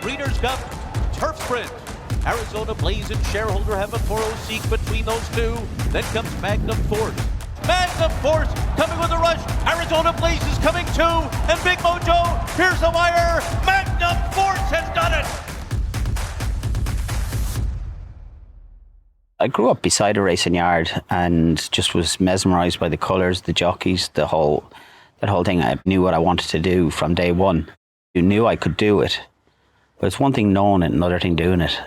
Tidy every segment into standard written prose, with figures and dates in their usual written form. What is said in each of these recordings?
Breeders' Cup, Turf Sprint. Arizona Blaze and Shareholder have a 4-0 seek between those two. Then comes Magnum Force. Magnum Force coming with a rush. Arizona Blaze is coming too. And Big Mojo, here's the wire. Magnum Force has done it. I grew up beside a racing yard and just was mesmerised by the colours, the jockeys, that whole thing. I knew what I wanted to do from day one. You knew I could do it, but it's one thing knowing it, another thing doing it.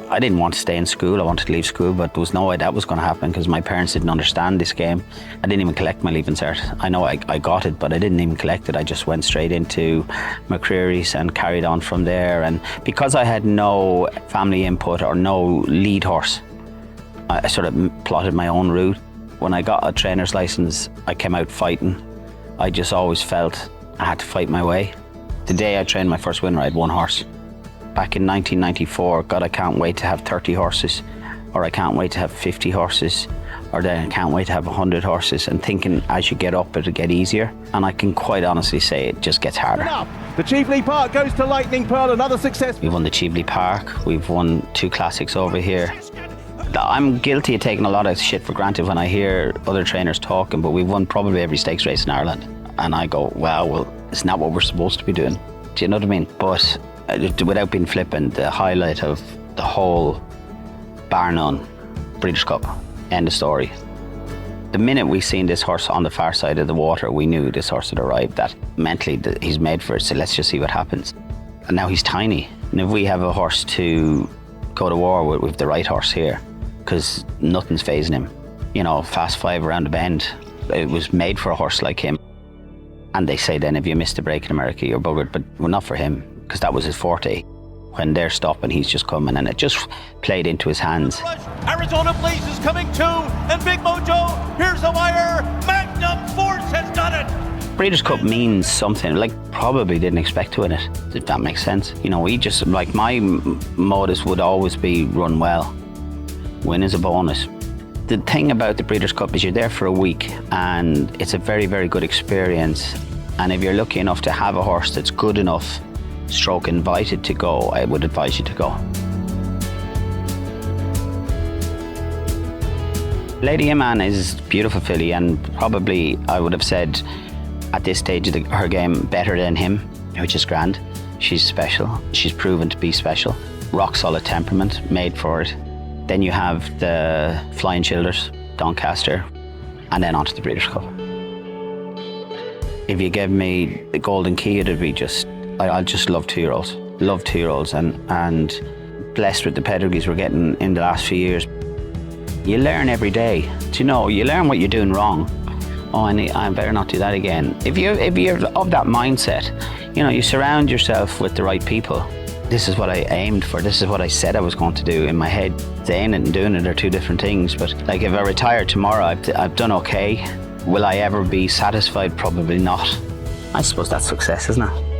I didn't want to stay in school. I wanted to leave school, but there was no way that was going to happen because my parents didn't understand this game. I didn't even collect my Leaving Cert. I know I got it, but I didn't even collect it. I just went straight into McCreary's and carried on from there. And because I had no family input or no lead horse, I sort of plotted my own route. When I got a trainer's license, I came out fighting. I just always felt I had to fight my way. The day I trained my first winner, I had one horse. Back in 1994, God, I can't wait to have 30 horses, or I can't wait to have 50 horses, or then I can't wait to have 100 horses, and thinking as you get up, it'll get easier. And I can quite honestly say it just gets harder. The Cheveley Park goes to Lightning Pearl, another success. We've won the Cheveley Park, we've won 2 classics over here. I'm guilty of taking a lot of shit for granted when I hear other trainers talking, but we've won probably every stakes race in Ireland. And I go, wow, well, isn't that what we're supposed to be doing? Do you know what I mean? But without being flippant, the highlight of the whole, bar none, Breeders' Cup, end of story. The minute we seen this horse on the far side of the water, we knew this horse had arrived, that mentally he's made for it, so let's just see what happens. And now he's tiny. And if we have a horse to go to war with, we've the right horse here, because nothing's phasing him. You know, fast 5 around the bend. It was made for a horse like him. And they say then if you miss the break in America, you're buggered, but well, not for him, because that was his forte. When they're stopping, he's just coming, and it just played into his hands. Arizona Blaze is coming too, and Big Mojo, here's the wire. Magnum Force has done it. Breeders' Cup means something, like probably didn't expect to win it, if that makes sense. You know, we just, like my modus would always be run well. Win is a bonus. The thing about the Breeders' Cup is you're there for a week, and it's a very, very good experience. And if you're lucky enough to have a horse that's good enough, stroke invited to go, I would advise you to go. Lady Iman is a beautiful filly, and probably I would have said at this stage of her game better than him, which is grand. She's special. She's proven to be special. Rock solid temperament, made for it. Then you have the Flying Childers, Doncaster, and then onto the Breeders' Cup. If you gave me the golden key, it'd be just, I just love 2-year-olds. Love 2-year-olds, and blessed with the pedigrees we're getting in the last few years. You learn every day. Do you know, you learn what you're doing wrong. Oh, I better not do that again. If you're of that mindset, you know, you surround yourself with the right people. This is what I aimed for. This is what I said I was going to do in my head. Saying it and doing it are two different things. But like, if I retire tomorrow, I've done okay. Will I ever be satisfied? Probably not. I suppose that's success, isn't it?